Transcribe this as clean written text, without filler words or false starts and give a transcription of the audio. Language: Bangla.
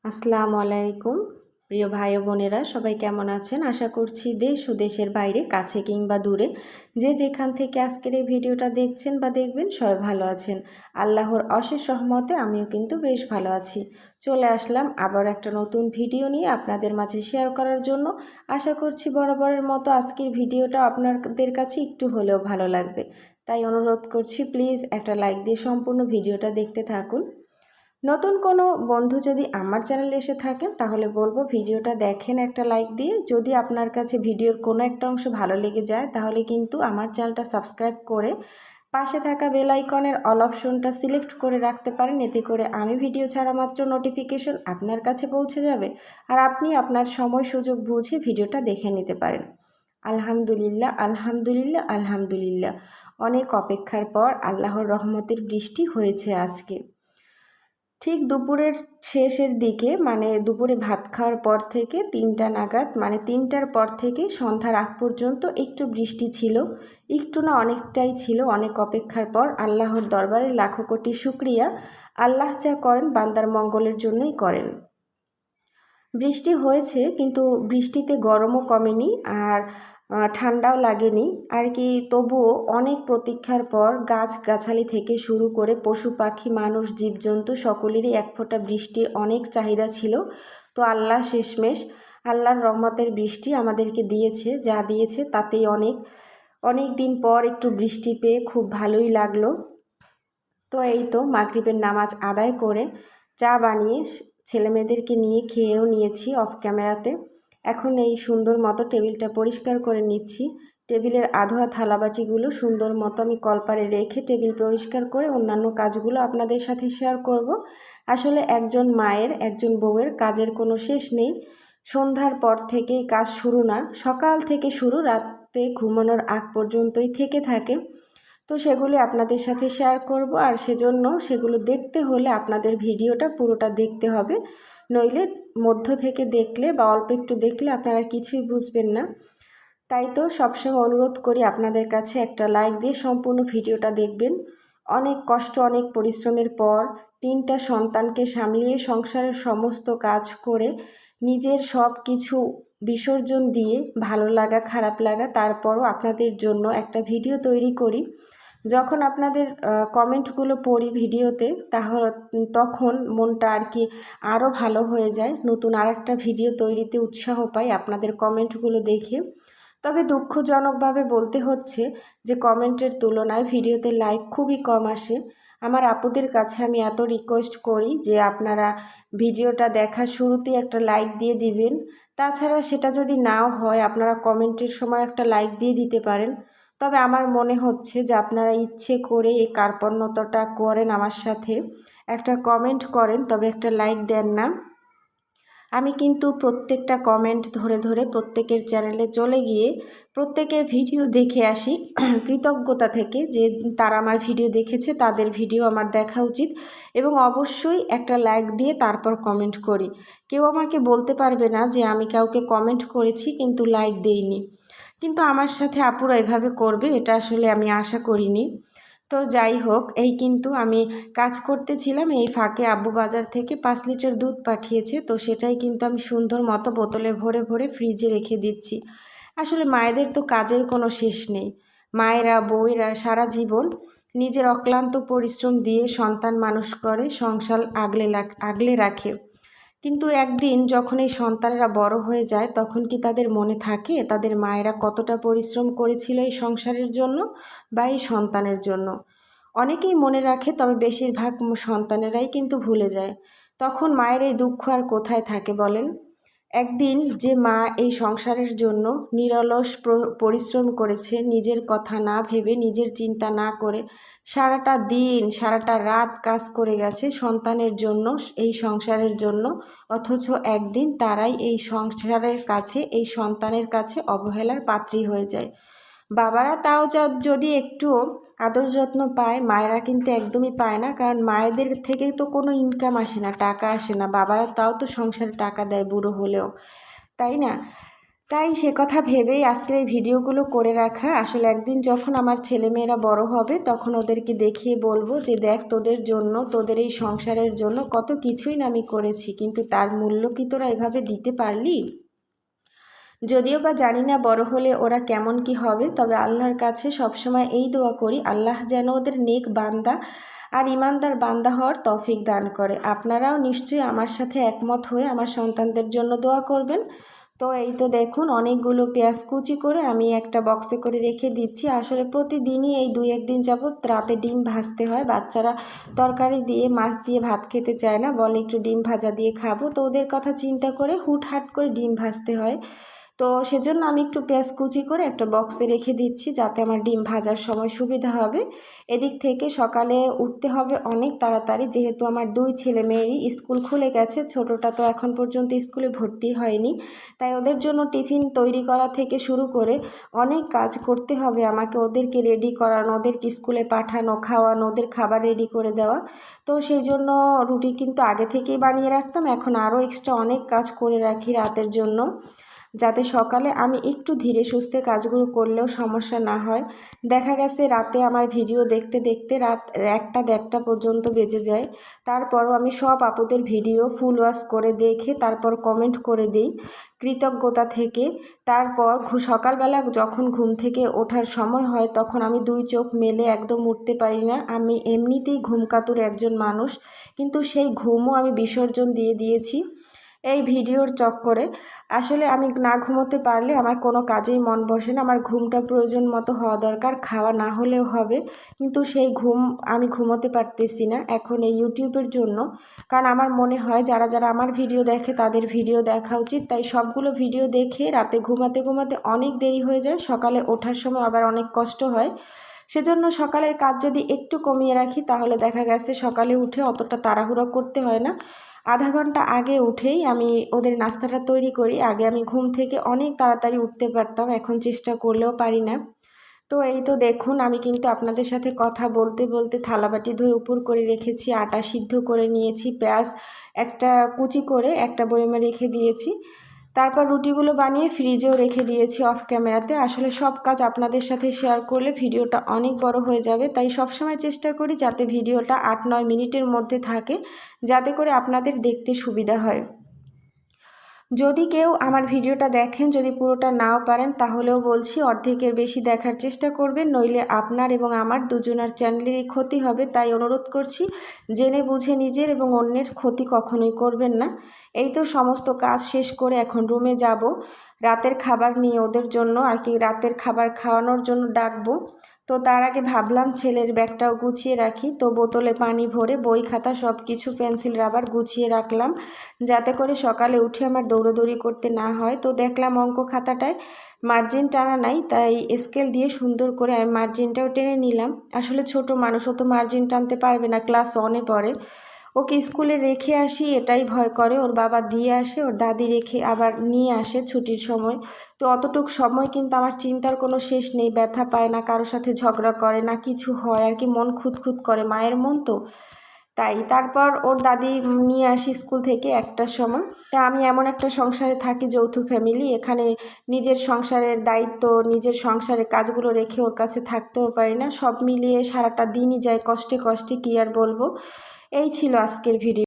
আসসালামু আলাইকুম। প্রিয় ভাই ও বোনেরা সবাই কেমন আছেন? আশা করছি দেশ ও দেশের বাইরে, কাছে কিংবা দূরে, যে যেখান থেকে আজকের এই ভিডিওটা দেখছেন বা দেখবেন সবাই ভালো আছেন। আল্লাহর অশেষ রহমতে আমিও কিন্তু বেশ ভালো আছি। চলে আসলাম আবার একটা নতুন ভিডিও নিয়ে আপনাদের মাঝে শেয়ার করার জন্য। আশা করছি বরাবরের মতো আজকের ভিডিওটা আপনাদের কাছে একটু হলেও ভালো লাগবে। তাই অনুরোধ করছি, প্লিজ একটা লাইক দিয়ে সম্পূর্ণ ভিডিওটা দেখতে থাকুন। নতুন কোনো বন্ধু যদি আমার চ্যানেলে এসে থাকেন তাহলে বলবো ভিডিওটা দেখেন একটা লাইক দিয়ে। যদি আপনার কাছে ভিডিওর কোনো একটা অংশ ভালো লেগে যায় তাহলে কিন্তু আমার চ্যানেলটা সাবস্ক্রাইব করে পাশে থাকা বেল আইকনের অল অপশনটা সিলেক্ট করে রাখতে পারেন। এতে করে আমি ভিডিও ছাড়া মাত্র নোটিফিকেশন আপনার কাছে পৌঁছে যাবে আর আপনি আপনার সময় সুযোগ বুঝে ভিডিওটা দেখে নিতে পারেন। আলহামদুলিল্লাহ, আলহামদুলিল্লাহ, আলহামদুলিল্লাহ। অনেক অপেক্ষার পর আল্লাহর রহমতের বৃষ্টি হয়েছে আজকে। ঠিক দুপুরের শেষের দিকে, মানে দুপুরে ভাত খাওয়ার পর থেকে 3টা নাগাদ, মানে 3টার পর থেকে সন্ধ্যার আগ পর্যন্ত একটু বৃষ্টি ছিল। একটু না, অনেকটাই ছিল। অনেক অপেক্ষার পর আল্লাহর দরবারে লাখো কোটি শুকরিয়া। আল্লাহ যা করেন বান্দার মঙ্গলের জন্যই করেন। বৃষ্টি হয়েছে কিন্তু বৃষ্টিতে গরমও কমেনি আর ঠান্ডাও লাগেনি আর কি। তবুও অনেক প্রতীক্ষার পর গাছগাছালি থেকে শুরু করে পশু পাখি মানুষ জীবজন্তু সকলেরই এক ফোঁটা বৃষ্টির অনেক চাহিদা ছিল। তো আল্লাহ শেষমেশ আল্লাহর রহমতের বৃষ্টি আমাদেরকে দিয়েছে। যা দিয়েছে তাতেই অনেক দিন পর একটু বৃষ্টি পেয়ে খুব ভালোই লাগলো। তো এই তো মাগরিবের নামাজ আদায় করে চা বানিয়ে ছেলেমেয়েদেরকে নিয়ে খেয়েও নিয়েছি অফ ক্যামেরাতে। এখন এই সুন্দর মতো টেবিলটা পরিষ্কার করে নিচ্ছি। টেবিলের আধোয়া থালাবাটিগুলো সুন্দর মতো আমি কলপারে রেখে টেবিল পরিষ্কার করে অন্যান্য কাজগুলো আপনাদের সাথে শেয়ার করব। আসলে একজন মায়ের, একজন বউয়ের কাজের কোনো শেষ নেই। সন্ধ্যার পর থেকেই কাজ শুরু না, সকাল থেকে শুরু, রাতে ঘুমানোর আগ পর্যন্তই থেকে থাকে। তো সেগুলি আপনাদের সাথে শেয়ার করব আর সেজন্য সেগুলো দেখতে হলে আপনাদের ভিডিওটা পুরোটা দেখতে হবে, নইলে মধ্য থেকে দেখলে বা অল্প একটু দেখলে আপনারা কিছুই বুঝবেন না। তাই তো সবসময় অনুরোধ করি আপনাদের কাছে একটা লাইক দিয়ে সম্পূর্ণ ভিডিওটা দেখবেন। অনেক কষ্ট, অনেক পরিশ্রমের পর 3টা সন্তানকে সামলিয়ে সংসারের সমস্ত কাজ করে নিজের সব কিছু বিসর্জন দিয়ে, ভালো লাগা খারাপ লাগা, তারপরও আপনাদের জন্য একটা ভিডিও তৈরি করি। যখন আপনাদের কমেন্টগুলো পড়ি ভিডিওতে তাহলে তখন মনটা আর কি আরও ভালো হয়ে যায়, নতুন আরেকটা ভিডিও তৈরিতে উৎসাহ পাই আপনাদের কমেন্টগুলো দেখে। তবে দুঃখজনকভাবে বলতে হচ্ছে যে কমেন্টের তুলনায় ভিডিওতে লাইক খুবই কম আসে। আমার আপুদের কাছে আমি এত রিকোয়েস্ট করি যে আপনারা ভিডিওটা দেখা শুরুতেই একটা লাইক দিয়ে দিবেন। তাছাড়া সেটা যদি নাও হয় আপনারা কমেন্টের সময় একটা লাইক দিয়ে দিতে পারেন। তবে আমার মনে হচ্ছে যে আপনারা ইচ্ছে করে এই কার্পণ্যতাটা করেন আমার সাথে, একটা কমেন্ট করেন তবে একটা লাইক দেন না। আমি কিন্তু প্রত্যেকটা কমেন্ট ধরে ধরে প্রত্যেকের চ্যানেলে চলে গিয়ে প্রত্যেকের ভিডিও দেখে আসি কৃতজ্ঞতা থেকে, যে তারা আমার ভিডিও দেখেছে, তাদের ভিডিও আমার দেখা উচিত, এবং অবশ্যই একটা লাইক দিয়ে তারপর কমেন্ট করি। কেউ আমাকে বলতে পারবে না যে আমি কাউকে কমেন্ট করেছি কিন্তু লাইক দেইনি। কিন্তু আমার সাথে আপুরা এভাবে করবে এটা আসলে আমি আশা করিনি। তো যাই হোক, এই কিন্তু আমি কাজ করতেছিলাম, এই ফাঁকে আব্বু বাজার থেকে 5 লিটার দুধ পাঠিয়েছে। তো সেটাই কিন্তু আমি সুন্দর মতো বোতলে ভরে ভরে ফ্রিজে রেখে দিচ্ছি। আসলে মায়েদের তো কাজের কোনো শেষ নেই। মায়েরা, বউয়েরা সারা জীবন নিজের অক্লান্ত পরিশ্রম দিয়ে সন্তান মানুষ করে, সংসার আগলে রাখে। কিন্তু একদিন যখন এই সন্তানেরা বড় হয়ে যায় তখন কি তাদের মনে থাকে তাদের মায়েরা কতটা পরিশ্রম করেছিল এই সংসারের জন্য বা এই সন্তানের জন্য? অনেকেই মনে রাখে, তবে বেশিরভাগ সন্তানেরাই কিন্তু ভুলে যায়। তখন মায়ের এই দুঃখ আর কোথায় থাকে বলেন? একদিন যে মা এই সংসারের জন্য নিরলস পরিশ্রম করেছে, নিজের কথা না ভেবে, নিজের চিন্তা না করে সারাটা দিন সারাটা রাত কাজ করে গেছে সন্তানের জন্য, এই সংসারের জন্য, অথচ একদিন তারাই এই সংসারের কাছে, এই সন্তানের কাছে অবহেলার পাত্রী হয়ে যায়। বাবারা তাও যদি একটুও আদর যত্ন পায়, মায়েরা কিন্তু একদমই পায় না, কারণ মায়েদের থেকে তো কোনো ইনকাম আসে না, টাকা আসে না। বাবারা তাও তো সংসারে টাকা দেয় বুড়ো হলেও, তাই না? তাই সে কথা ভেবেই আজকের এই ভিডিওগুলো করে রাখা। আসলে একদিন যখন আমার ছেলেমেয়েরা বড় হবে তখন ওদেরকে দেখিয়ে বলবো যে দেখ তোদের জন্য, তোদের এই সংসারের জন্য কত কিছুই না আমি করেছি, কিন্তু তার মূল্য কি তোরা এভাবে দিতে পারলি? যদিও বা জানি না বড় হলে ওরা কেমন কি হবে, তবে আল্লাহর কাছে সবসময় এই দোয়া করি আল্লাহ যেন ওদের নেক বান্দা আর ইমানদার বান্দা হওয়ার তৌফিক দান করে। আপনারাও নিশ্চয়ই আমার সাথে একমত হয়ে আমার সন্তানদের জন্য দোয়া করবেন। তো এই তো দেখুন অনেকগুলো পেঁয়াজ কুচি করে আমি একটা বক্সে করে রেখে দিচ্ছি। আসলে প্রতিদিনই এই 2-1 দিন যাবত রাতে ডিম ভাজতে হয়। বাচ্চারা তরকারি দিয়ে মাছ দিয়ে ভাত খেতে চায় না, বলে একটু ডিম ভাজা দিয়ে খাবো। তো ওদের কথা চিন্তা করে হুটহাট করে ডিম ভাজতে হয়। তো সেজন্য আমি একটু পেঁয়াজ কুচি করে একটা বক্সে রেখে দিচ্ছি যাতে আমার ডিম ভাজার সময় সুবিধা হবে। এদিক থেকে সকালে উঠতে হবে অনেক তাড়াতাড়ি, যেহেতু আমার 2 ছেলে মেয়েরই স্কুল খুলে গেছে। ছোটটা তো এখন পর্যন্ত স্কুলে ভর্তি হয়নি, তাই ওদের জন্য টিফিন তৈরি করা থেকে শুরু করে অনেক কাজ করতে হবে আমাকে। ওদেরকে রেডি করানো, ওদেরকে স্কুলে পাঠানো, খাওয়ানো, ওদের খাবার রেডি করে দেওয়া। তো সেই জন্য রুটি কিন্তু আগে থেকেই বানিয়ে রাখতাম, এখন আরও এক্সট্রা অনেক কাজ করে রাখি রাতের জন্য, যাতে সকালে আমি একটু ধীরে সুস্থে কাজগুলো করলেও সমস্যা না হয়। দেখা গেছে রাতে আমার ভিডিও দেখতে দেখতে রাত 1টা-1:30 পর্যন্ত বেজে যায়। তারপরও আমি সব আপুদের ভিডিও ফুল ওয়াচ করে দেখে তারপর কমেন্ট করে দিই কৃতজ্ঞতা থেকে। তারপর সকালবেলা যখন ঘুম থেকে ওঠার সময় হয় তখন আমি 2 চোখ মেলে একদম উঠতে পারি না। আমি এমনিতেই ঘুমকাতুর একজন মানুষ, কিন্তু সেই ঘুমও আমি বিসর্জন দিয়ে দিয়েছি এই ভিডিওর চক্করে। আসলে আমি না ঘুমোতে পারলে আমার কোনো কাজেই মন বসে না। আমার ঘুমটা প্রয়োজন মতো হওয়া দরকার, খাওয়া না হলেও হবে, কিন্তু সেই ঘুম আমি ঘুমোতে পারতেছি না এখন এই ইউটিউবের জন্য। কারণ আমার মনে হয় যারা যারা আমার ভিডিও দেখে তাদের ভিডিও দেখা উচিত, তাই সবগুলো ভিডিও দেখে রাতে ঘুমাতে ঘুমাতে অনেক দেরি হয়ে যায়, সকালে ওঠার সময় আবার অনেক কষ্ট হয়। সেজন্য সকালের কাজ যদি একটু কমিয়ে রাখি তাহলে দেখা গেছে সকালে উঠে অতটা তাড়াহুড়ো করতে হয় না। আধা ঘন্টা আগে উঠেই আমি ওদের নাস্তাটা তৈরি করি। আগে আমি ঘুম থেকে অনেক তাড়াতাড়ি উঠতে পারতাম, এখন চেষ্টা করলেও পারি না। তো এই তো দেখুন আমি কিন্তু আপনাদের সাথে কথা বলতে বলতে থালাবাটি ধুয়ে উপর করে রেখেছি, আটা সিদ্ধ করে নিয়েছি, পেঁয়াজ একটা কুচি করে একটা বয়মে রেখে দিয়েছি। তারপর রুটিগুলো বানিয়ে ফ্রিজেও রেখে দিয়েছি অফ ক্যামেরাতে। আসলে সব কাজ আপনাদের সাথে শেয়ার করলে ভিডিওটা অনেক বড় হয়ে যাবে, তাই সবসময় চেষ্টা করি যাতে ভিডিওটা 8-9 মিনিটের মধ্যে থাকে, যাতে করে আপনাদের দেখতে সুবিধা হয়। যদি কেউ আমার ভিডিওটা দেখেন, যদি পুরোটা নাও পারেন তাহলেও বলছি অর্ধেকের বেশি দেখার চেষ্টা করবেন, নইলে আপনার এবং আমার দুজনার চ্যানেলেরই ক্ষতি হবে। তাই অনুরোধ করছি জেনে বুঝে নিজের এবং অন্যের ক্ষতি কখনোই করবেন না। এই তো সমস্ত কাজ শেষ করে এখন রুমে যাব, রাতের খাবার নিয়ে ওদের জন্য আর কি রাতের খাবার খাওয়ানোর জন্য ডাকবো। তো তার আগে ভাবলাম ছেলের ব্যাগটাও গুছিয়ে রাখি, তো বোতলে পানি ভরে বই খাতা সব কিছু পেন্সিল রাবার গুছিয়ে রাখলাম, যাতে করে সকালে উঠে আমার দৌড়োদৌড়ি করতে না হয়। তো দেখলাম অঙ্ক খাতাটায় মার্জিন টানা নাই, তাই স্কেল দিয়ে সুন্দর করে আমি মার্জিনটাও টেনে নিলাম। আসলে ছোট মানুষ, ও তো মার্জিন টানতে পারবে না, ক্লাস 1-এ পড়ে। ওকে স্কুলে রেখে আসি এটাই ভয় করে, ওর বাবা দিয়ে আসে, ওর দাদি রেখে আবার নিয়ে আসে ছুটির সময়। তো অতটুক সময় কিন্তু আমার চিন্তার কোনো শেষ নেই, ব্যথা পায় না, কারোর সাথে ঝগড়া করে না, কিছু হয় আর কি, মন খুঁতখুত করে, মায়ের মন তো। তাই তারপর ওর দাদি নিয়ে আসি স্কুল থেকে 1টার সময়। তা আমি এমন একটা সংসারে থাকি, যৌথ ফ্যামিলি, এখানে নিজের সংসারের দায়িত্ব, নিজের সংসারের কাজগুলো রেখে ওর কাছে থাকতেও পারি না। সব মিলিয়ে সারাটা দিনই যায় কষ্টে কষ্টে, কী আর বলবো। এই ছিল আজকের ভিডিও।